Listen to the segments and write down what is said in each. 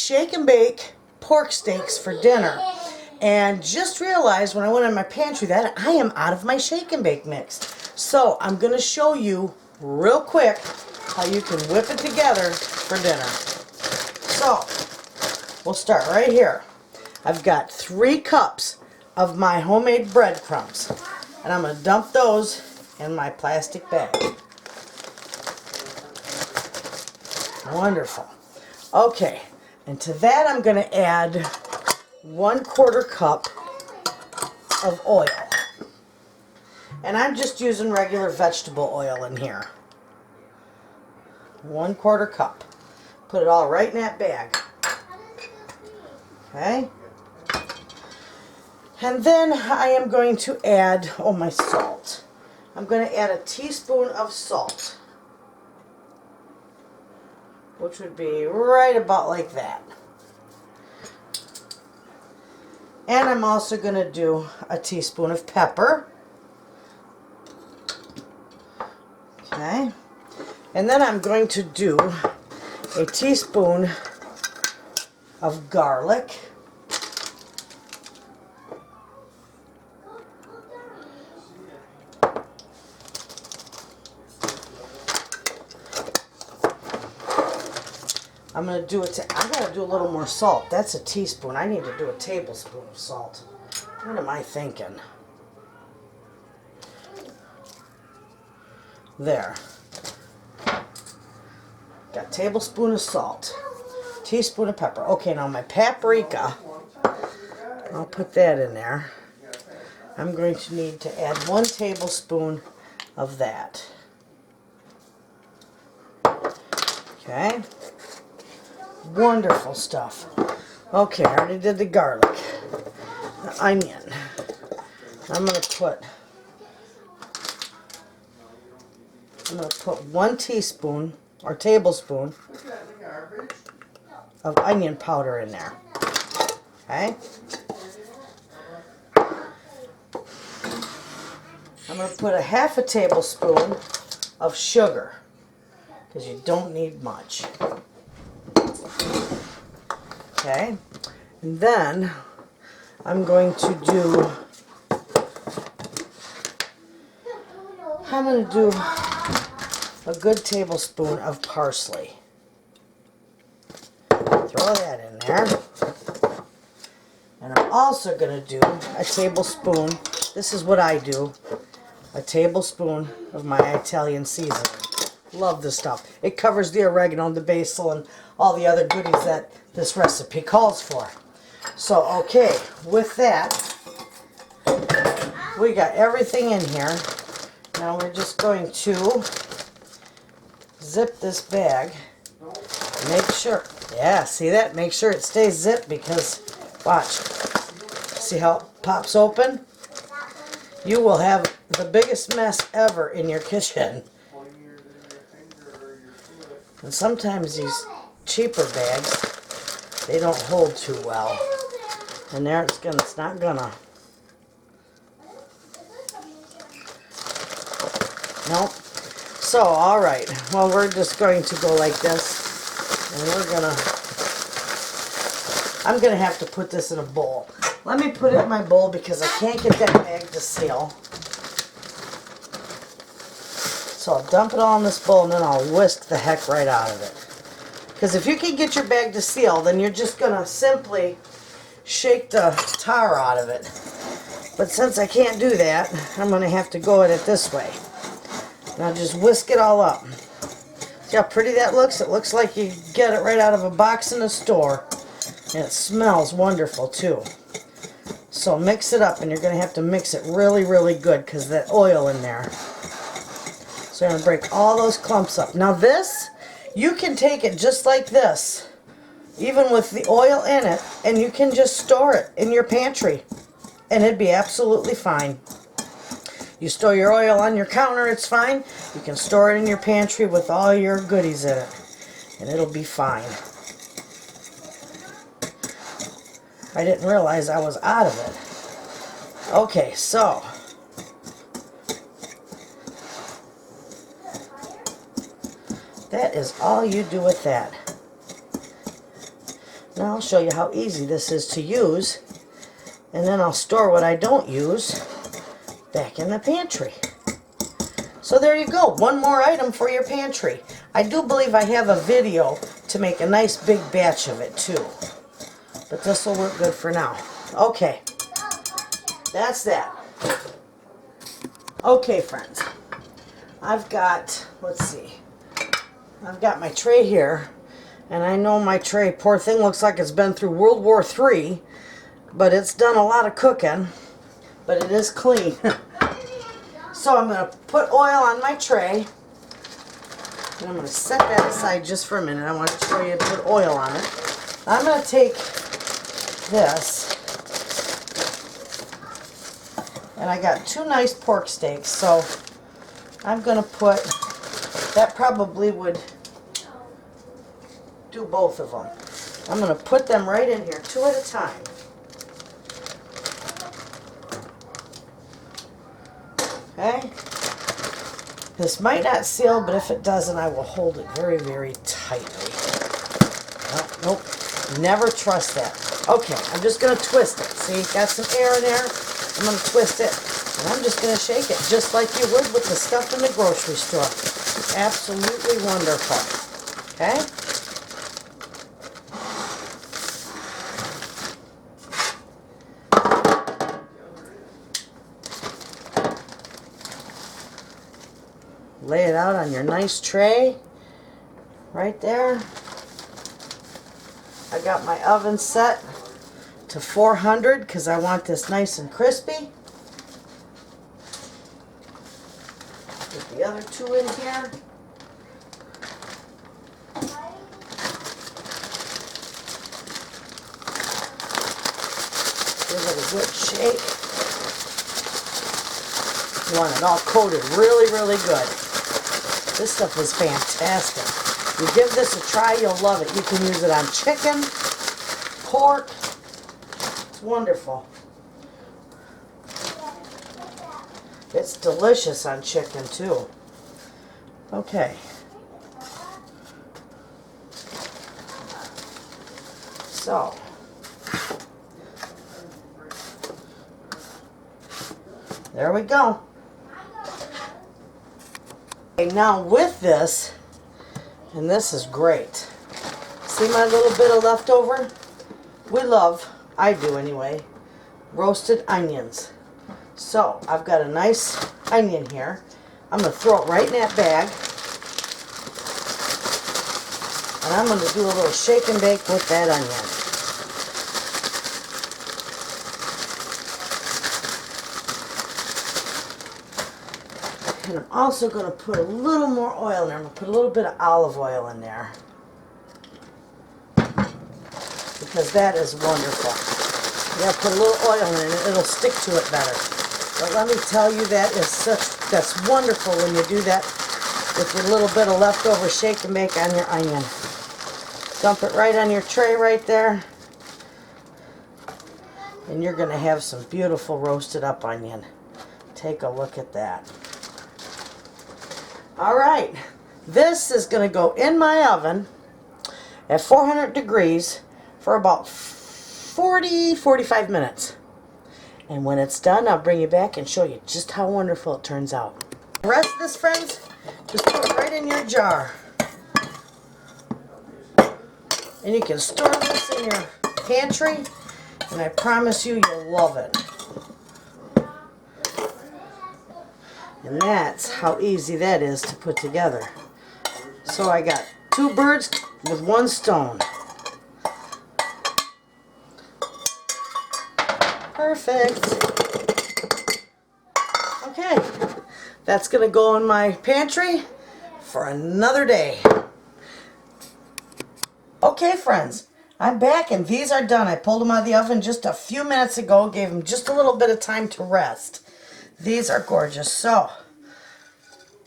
shake and bake pork steaks for dinner. And just realized when I went in my pantry that I am out of my shake and bake mix. So I'm going to show you real quick how you can whip it together for dinner. So we'll start right here. I've got 3 cups of my homemade breadcrumbs. And I'm going to dump those in my plastic bag. Wonderful. Okay, and to that I'm going to add 1/4 cup of oil. And I'm just using regular vegetable oil in here. 1/4 cup. Put it all right in that bag. Okay. And then I am going to add, my salt. I'm going to add a teaspoon of salt, which would be right about like that. And I'm also going to do a teaspoon of pepper. Okay. And then I'm going to do a teaspoon of garlic. I'm going to do it. I got to do a little more salt. That's a teaspoon. I need to do a tablespoon of salt. What am I thinking? There. Got a tablespoon of salt. Teaspoon of pepper. Okay, now my paprika. I'll put that in there. I'm going to need to add 1 tablespoon of that. Okay. Wonderful stuff. Okay, I already did the garlic. The onion. I'm going to put 1 teaspoon or tablespoon of onion powder in there. Okay? I'm going to put a 1/2 tablespoon of sugar, because you don't need much. Okay, and then I'm going to do a good tablespoon of parsley. Throw that in there. And I'm also going to do a tablespoon, this is what I do, a tablespoon of my Italian seasoning. Love this stuff. It covers the oregano, the basil, and all the other goodies that this recipe calls for. So, okay, with that, we got everything in here. Now we're just going to zip this bag. Make sure, yeah, see that? Make sure it stays zipped because, watch, see how it pops open? You will have the biggest mess ever in your kitchen. And sometimes these cheaper bags, they don't hold too well. And there it's not gonna. Nope. So, alright. Well, we're just going to go like this. And I'm gonna have to put this in a bowl. Let me put it in my bowl because I can't get that bag to seal. So I'll dump it all in this bowl and then I'll whisk the heck right out of it. Because if you can get your bag to seal, then you're just going to simply shake the tar out of it. But since I can't do that, I'm going to have to go at it this way. Now just whisk it all up. See how pretty that looks? It looks like you get it right out of a box in the store. And it smells wonderful too. So mix it up, and you're going to have to mix it really, really good because of that oil in there. So I'm going to break all those clumps up. Now this, you can take it just like this, even with the oil in it, and you can just store it in your pantry, and it'd be absolutely fine. You store your oil on your counter, it's fine. You can store it in your pantry with all your goodies in it, and it'll be fine. I didn't realize I was out of it. Okay, so that is all you do with that. Now I'll show you how easy this is to use, and then I'll store what I don't use back in the pantry. So there you go, one more item for your pantry. I do believe I have a video to make a nice big batch of it too, but this will work good for now. Okay, that's that. Okay, friends, I've got, let's see, I've got my tray here, and I know my tray, poor thing, looks like it's been through World War III, but it's done a lot of cooking, but it is clean. So I'm going to put oil on my tray, and I'm going to set that aside just for a minute. I want to show you to put oil on it. I'm going to take this, and I got 2 nice pork steaks, so I'm going to put, that probably would do both of them. I'm going to put them right in here, 2 at a time. Okay? This might not seal, but if it doesn't, I will hold it very, very tightly. Oh, nope, never trust that. Okay, I'm just going to twist it. See, got some air in there. I'm going to twist it, and I'm just going to shake it, just like you would with the stuff in the grocery store. Absolutely wonderful. Okay? Lay it out on your nice tray, right there. I got my oven set to 400 because I want this nice and crispy. Put the other 2 in here. Give it a good shake. You want it all coated really, really good. This stuff is fantastic. You give this a try, you'll love it. You can use it on chicken, pork. It's wonderful. It's delicious on chicken too. Okay. So, there we go. Okay, now with this, and this is great. See my little bit of leftover? We love, I do anyway, roasted onions. So I've got a nice onion here. I'm going to throw it right in that bag. And I'm going to do a little shake and bake with that onion. And I'm also going to put a little more oil in there. I'm going to put a little bit of olive oil in there, because that is wonderful. You got to put a little oil in it. It'll stick to it better. But let me tell you, that's wonderful when you do that with your little bit of leftover shake and bake on your onion. Dump it right on your tray right there. And you're going to have some beautiful roasted up onion. Take a look at that. Alright, this is going to go in my oven at 400 degrees for about 40-45 minutes. And when it's done, I'll bring you back and show you just how wonderful it turns out. The rest of this, friends, just put it right in your jar. And you can store this in your pantry, and I promise you, you'll love it. And that's how easy that is to put together. So I got 2 birds with 1 stone. Perfect. Okay, that's going to go in my pantry for another day. Okay, friends, I'm back and these are done. I pulled them out of the oven just a few minutes ago, gave them just a little bit of time to rest. These are gorgeous. So,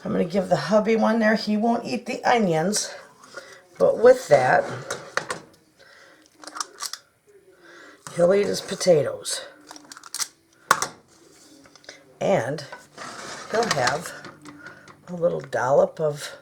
I'm going to give the hubby one there. He won't eat the onions, but with that, he'll eat his potatoes. And he'll have a little dollop of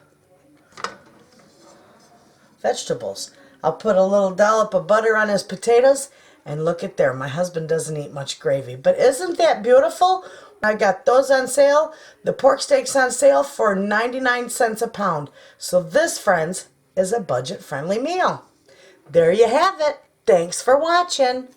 vegetables. I'll put a little dollop of butter on his potatoes, and look at there. My husband doesn't eat much gravy, but isn't that beautiful? I got those on sale. The pork steaks on sale for 99 cents a pound. So this, friends, is a budget-friendly meal. There you have it. Thanks for watching.